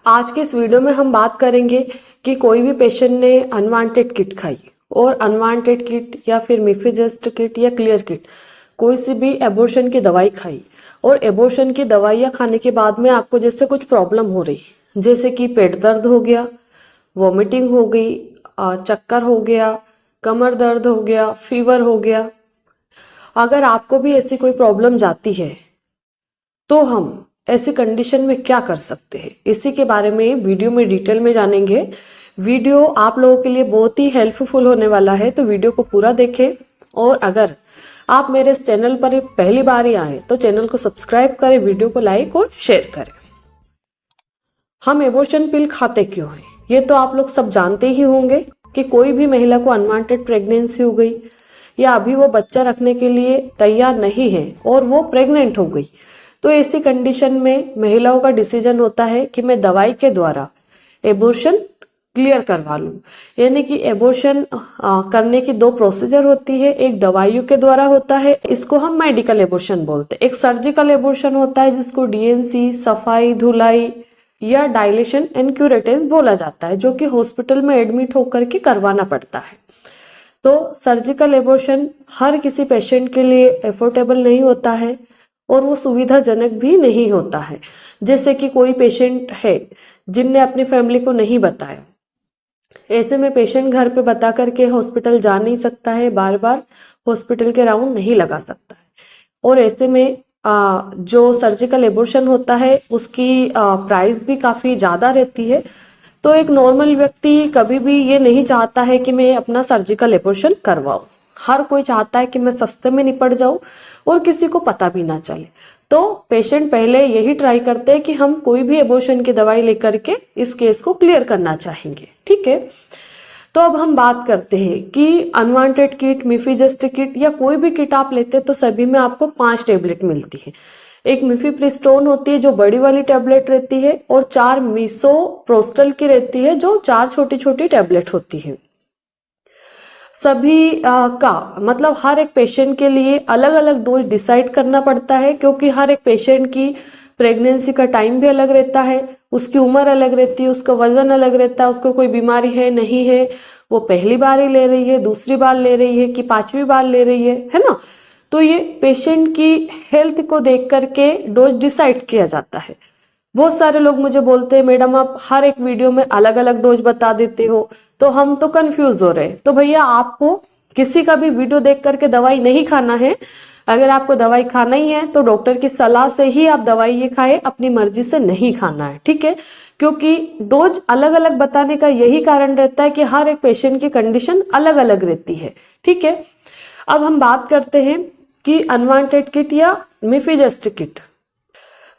आज के इस वीडियो में हम बात करेंगे कि कोई भी पेशेंट ने अनवांटेड किट खाई और अनवांटेड किट या फिर मिफिजेस्ट किट या क्लियर किट कोई सी भी एबॉर्शन की दवाई खाई और एबॉर्शन की दवाइयाँ खाने के बाद में आपको जैसे कुछ प्रॉब्लम हो रही, जैसे कि पेट दर्द हो गया, वॉमिटिंग हो गई, चक्कर हो गया, कमर दर्द हो गया, फीवर हो गया। अगर आपको भी ऐसी कोई प्रॉब्लम जाती है तो हम ऐसी कंडीशन में क्या कर सकते हैं, इसी के बारे में वीडियो में डिटेल में जानेंगे। वीडियो आप लोगों के लिए बहुत ही हेल्पफुल होने वाला है, तो वीडियो को पूरा देखें। और अगर आप मेरे इस चैनल पर पहली बार ही आए तो चैनल को सब्सक्राइब करें, वीडियो को लाइक और शेयर करें। हम एबॉर्शन पिल खाते क्यों हैं, ये तो आप लोग सब जानते ही होंगे कि कोई भी महिला को अनवांटेड प्रेगनेंसी हो गई या अभी वो बच्चा रखने के लिए तैयार नहीं है और वो प्रेग्नेंट हो गई, तो ऐसी कंडीशन में महिलाओं का डिसीजन होता है कि मैं दवाई के द्वारा एबॉर्शन क्लियर करवा लूं। यानी कि एबॉर्शन करने की दो प्रोसीजर होती है, एक दवाइयों के द्वारा होता है, इसको हम मेडिकल एबॉर्शन बोलते हैं। एक सर्जिकल एबॉर्शन होता है जिसको डीएनसी, सफाई, धुलाई या डायलेशन एंड क्यूरेटिव बोला जाता है, जो कि हॉस्पिटल में एडमिट होकर के करवाना पड़ता है। तो सर्जिकल एबॉर्शन हर किसी पेशेंट के लिए एफोर्डेबल नहीं होता है और वो सुविधाजनक भी नहीं होता है। जैसे कि कोई पेशेंट है जिनने अपनी फैमिली को नहीं बताया, ऐसे में पेशेंट घर पे बता करके हॉस्पिटल जा नहीं सकता है, बार बार हॉस्पिटल के राउंड नहीं लगा सकता है। और ऐसे में जो सर्जिकल एबॉर्शन होता है उसकी प्राइस भी काफ़ी ज़्यादा रहती है। तो एक नॉर्मल व्यक्ति कभी भी ये नहीं चाहता है कि मैं अपना सर्जिकल एबॉर्शन करवाऊं। हर कोई चाहता है कि मैं सस्ते में निपट जाऊं और किसी को पता भी ना चले। तो पेशेंट पहले यही ट्राई करते हैं कि हम कोई भी एबॉर्शन की दवाई लेकर के इस केस को क्लियर करना चाहेंगे, ठीक है। तो अब हम बात करते हैं कि अनवांटेड किट, मिफिजेस्ट किट या कोई भी किट आप लेते हैं तो सभी में आपको 5 टेबलेट मिलती है। एक मिफिप्रिस्टोन होती है जो बड़ी वाली टेबलेट रहती है और 4 मिसोप्रोस्टल की रहती है जो 4 छोटी छोटी टेबलेट होती है। सभी का मतलब हर एक पेशेंट के लिए अलग अलग डोज डिसाइड करना पड़ता है, क्योंकि हर एक पेशेंट की प्रेगनेंसी का टाइम भी अलग रहता है, उसकी उम्र अलग रहती है, उसका वजन अलग रहता है, उसको कोई बीमारी है नहीं है, वो पहली बार ही ले रही है, दूसरी बार ले रही है कि 5वीं बार ले रही है ना। तो ये पेशेंट की हेल्थ को देख करके डोज डिसाइड किया जाता है। बहुत सारे लोग मुझे बोलते हैं मैडम आप हर एक वीडियो में अलग अलग डोज बता देते हो, तो हम तो कंफ्यूज हो रहे हैं। तो भैया आपको किसी का भी वीडियो देख करके दवाई नहीं खाना है। अगर आपको दवाई खाना ही है तो डॉक्टर की सलाह से ही आप दवाई ये खाए, अपनी मर्जी से नहीं खाना है, ठीक है। क्योंकि डोज अलग अलग बताने का यही कारण रहता है कि हर एक पेशेंट की कंडीशन अलग अलग रहती है, ठीक है। अब हम बात करते हैं कि अनवांटेड किट या मिफिजेस्ट किट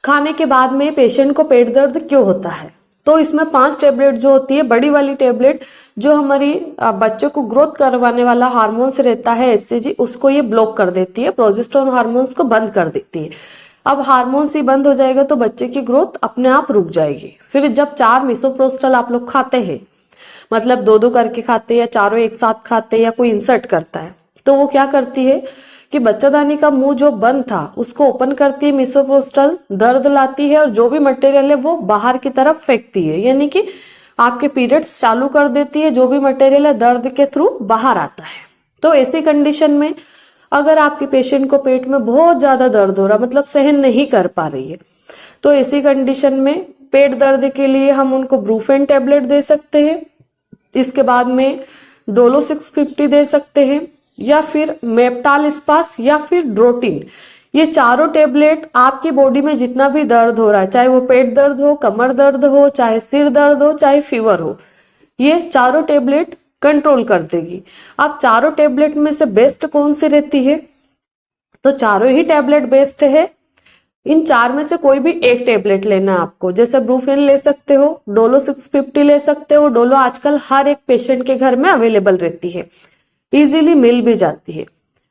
खाने के बाद में पेशेंट को पेट दर्द क्यों होता है। तो इसमें 5 टेबलेट जो होती है, बड़ी वाली टेबलेट जो हमारी बच्चों को ग्रोथ करवाने वाला हार्मोन्स रहता है एचसीजी, उसको ये ब्लॉक कर देती है, प्रोजेस्टेरोन हार्मोन्स को बंद कर देती है। अब हार्मोन्स ही बंद हो जाएगा तो बच्चे की ग्रोथ अपने आप रुक जाएगी। फिर जब 4 मिसोप्रोस्टल आप लोग खाते हैं, मतलब 2-2 करके खाते हैं या चारों एक साथ खाते हैं या कोई इंसर्ट करता है, तो वो क्या करती है कि बच्चादानी का मुंह जो बंद था उसको ओपन करती है मिसोप्रोस्टल, दर्द लाती है और जो भी मटेरियल है वो बाहर की तरफ फेंकती है, यानी कि आपके पीरियड्स चालू कर देती है। जो भी मटेरियल है दर्द के थ्रू बाहर आता है। तो ऐसी कंडीशन में अगर आपके पेशेंट को पेट में बहुत ज्यादा दर्द हो रहा, मतलब सहन नहीं कर पा रही है, तो ऐसी कंडीशन में पेट दर्द के लिए हम उनको ब्रूफेन टेबलेट दे सकते हैं। इसके बाद में डोलो 650 दे सकते हैं या फिर मेप्टाल स्पास या फिर ड्रोटिन। ये चारों टेबलेट आपकी बॉडी में जितना भी दर्द हो रहा है, चाहे वो पेट दर्द हो, कमर दर्द हो, चाहे सिर दर्द हो, चाहे फीवर हो, ये चारों टेबलेट कंट्रोल कर देगी। अब चारों टेबलेट में से बेस्ट कौन सी रहती है, तो चारों ही टेबलेट बेस्ट है। इन 4 में से कोई भी एक टेबलेट लेना है आपको। जैसे ब्रूफेन ले सकते हो, डोलो 650 ले सकते हो। डोलो आजकल हर एक पेशेंट के घर में अवेलेबल रहती है, इजीली मिल भी जाती है।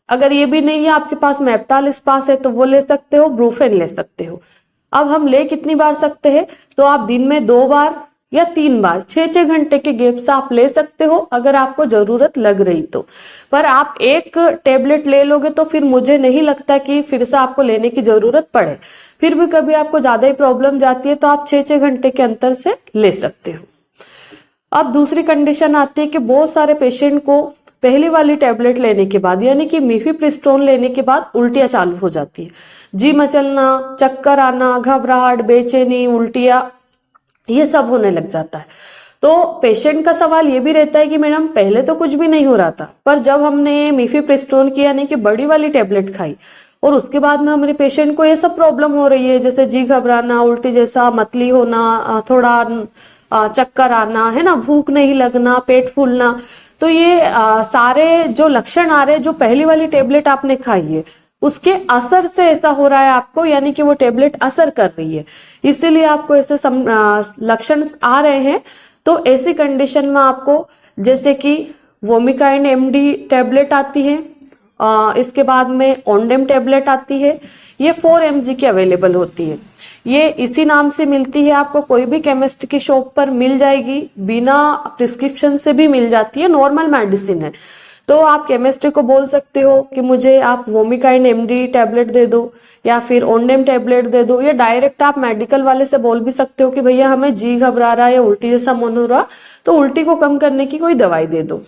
अगर ये भी नहीं है आपके पास, मेप्टाल स्पास है तो वो ले सकते हो, ब्रूफेन ले सकते हो। अब हम ले कितनी बार सकते हैं, तो आप दिन में 2 बार या 3 बार 6-6 घंटे के गैप से आप ले सकते हो अगर आपको जरूरत लग रही तो। पर आप एक टेबलेट ले लोगे तो फिर मुझे नहीं लगता कि फिर से आपको लेने की जरूरत पड़े। फिर भी कभी आपको ज्यादा ही प्रॉब्लम जाती है तो आप 6-6 घंटे के अंतर से ले सकते हो। अब दूसरी कंडीशन आती है कि बहुत सारे पेशेंट को पहली वाली टेबलेट लेने के बाद यानी कि मिफेप्रिस्टोन लेने के बाद उल्टियां चालू हो जाती है, जी मचलना, चक्कर आना, घबराहट, बेचैनी, उल्टियां, ये सब होने लग जाता है। तो पेशेंट का सवाल ये भी रहता है कि मैडम पहले तो कुछ भी नहीं हो रहा था, पर जब हमने मिफेप्रिस्टोन की यानी कि बड़ी वाली टेबलेट खाई और उसके बाद में हमारे पेशेंट को ये सब प्रॉब्लम हो रही है, जैसे जी घबराना, उल्टी जैसा, मतली होना, थोड़ा चक्कर आना, है ना, भूख नहीं लगना, पेट फूलना, तो ये सारे जो लक्षण आ रहे हैं जो पहली वाली टेबलेट आपने खाई है उसके असर से ऐसा हो रहा है आपको, यानी कि वो टेबलेट असर कर रही है, इसीलिए आपको ऐसे लक्षण आ रहे हैं। तो ऐसी कंडीशन में आपको जैसे कि वोमिकाइन एमडी टेबलेट आती है, इसके बाद में ओंडेम टेबलेट आती है, ये 4 mg की अवेलेबल होती है। ये इसी नाम से मिलती है, आपको कोई भी केमिस्ट की शॉप पर मिल जाएगी, बिना प्रिस्क्रिप्शन से भी मिल जाती है, नॉर्मल मेडिसिन है। तो आप केमिस्ट को बोल सकते हो कि मुझे आप वोमिकाइन एमडी टैबलेट दे दो या फिर ओंडेम टैबलेट दे दो, या डायरेक्ट आप मेडिकल वाले से बोल भी सकते हो कि भैया हमें जी घबरा रहा है या उल्टी जैसा मन हो रहा, तो उल्टी को कम करने की कोई दवाई दे दो।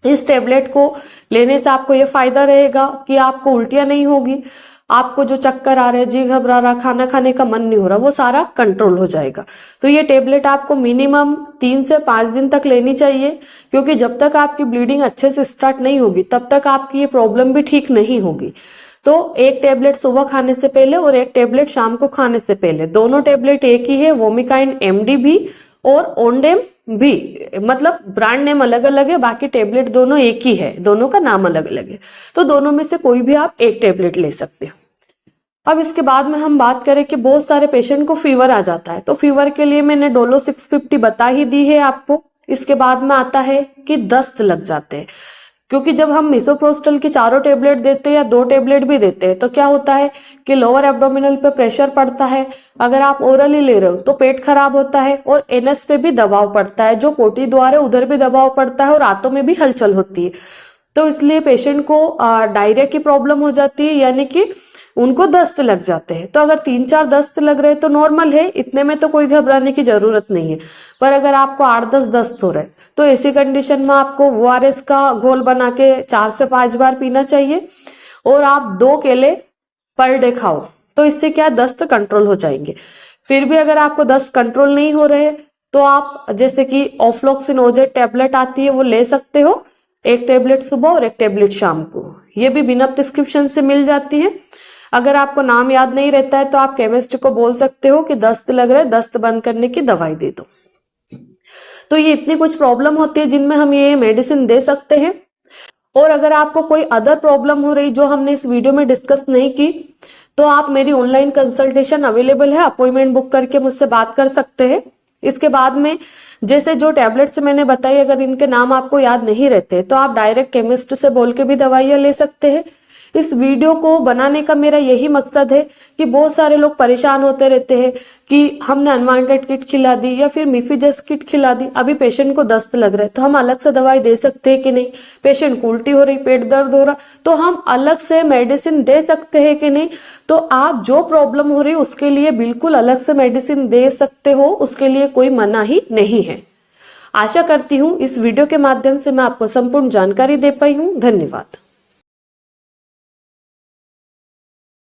इस टैबलेट को लेने से आपको ये फायदा रहेगा कि आपको उल्टियां नहीं होगी, आपको जो चक्कर आ रहे हैं, जी घबरा रहा, खाना खाने का मन नहीं हो रहा, वो सारा कंट्रोल हो जाएगा। तो ये टेबलेट आपको मिनिमम 3 से 5 दिन तक लेनी चाहिए, क्योंकि जब तक आपकी ब्लीडिंग अच्छे से स्टार्ट नहीं होगी तब तक आपकी ये प्रॉब्लम भी ठीक नहीं होगी। तो एक टेबलेट सुबह खाने से पहले और एक टेबलेट शाम को खाने से पहले, दोनों टेबलेट एक ही है, वोमिकाइन एमडी भी और ओंडेम भी, मतलब ब्रांड नेम अलग अलग है, बाकी टेबलेट दोनों एक ही है, दोनों का नाम अलग अलग है। तो दोनों में से कोई भी आप एक टेबलेट ले सकते हो। अब इसके बाद में हम बात करें कि बहुत सारे पेशेंट को फीवर आ जाता है, तो फीवर के लिए मैंने डोलो 650 बता ही दी है आपको। इसके बाद में आता है कि दस्त लग जाते हैं, क्योंकि जब हम मिसोप्रोस्टल की 4 टेबलेट देते हैं या 2 टेबलेट भी देते हैं तो क्या होता है कि लोअर एब्डोमिनल पे प्रेशर पड़ता है, अगर आप ओरली ले रहे हो तो पेट खराब होता है, और एनएस पे भी दबाव पड़ता है, जो पोटी द्वार है उधर भी दबाव पड़ता है, और रातों में भी हलचल होती है। तो इसलिए पेशेंट को डायरिया की प्रॉब्लम हो जाती है, यानी कि उनको दस्त लग जाते हैं। तो अगर 3-4 दस्त लग रहे तो नॉर्मल है, इतने में तो कोई घबराने की जरूरत नहीं है। पर अगर आपको 8-10 दस्त हो रहे तो ऐसी कंडीशन में आपको ORS का घोल बना के 4 से 5 बार पीना चाहिए, और आप 2 केले पर डे खाओ, तो इससे क्या दस्त कंट्रोल हो जाएंगे। फिर भी अगर आपको दस्त कंट्रोल नहीं हो रहे तो आप जैसे कि ऑफ्लॉक्सिन ओजेट टेबलेट आती है वो ले सकते हो, एक टेबलेट सुबह और एक टेबलेट शाम को, ये भी बिना प्रिस्क्रिप्शन से मिल जाती है। अगर आपको नाम याद नहीं रहता है तो आप केमिस्ट को बोल सकते हो कि दस्त लग रहा है, दस्त बंद करने की दवाई दे दो। तो ये इतनी कुछ प्रॉब्लम होती है जिनमें हम ये मेडिसिन दे सकते हैं। और अगर आपको कोई अदर प्रॉब्लम हो रही जो हमने इस वीडियो में डिस्कस नहीं की, तो आप मेरी ऑनलाइन कंसल्टेशन अवेलेबल है, अपॉइंटमेंट बुक करके मुझसे बात कर सकते हैं। इसके बाद में जैसे जो टैबलेट्स मैंने बताई, अगर इनके नाम आपको याद नहीं रहते तो आप डायरेक्ट केमिस्ट से बोल के भी दवाइयां ले सकते हैं। इस वीडियो को बनाने का मेरा यही मकसद है कि बहुत सारे लोग परेशान होते रहते हैं कि हमने अनवांटेड किट खिला दी या फिर मिफिजस किट खिला दी, अभी पेशेंट को दस्त लग रहा है तो हम अलग से दवाई दे सकते हैं कि नहीं, पेशेंट को उल्टी हो रही, पेट दर्द हो रहा, तो हम अलग से मेडिसिन दे सकते हैं कि नहीं। तो आप जो प्रॉब्लम हो रही है उसके लिए बिल्कुल अलग से मेडिसिन दे सकते हो, उसके लिए कोई मना ही नहीं है। आशा करती हूँ इस वीडियो के माध्यम से मैं आपको संपूर्ण जानकारी दे पाई हूँ। धन्यवाद।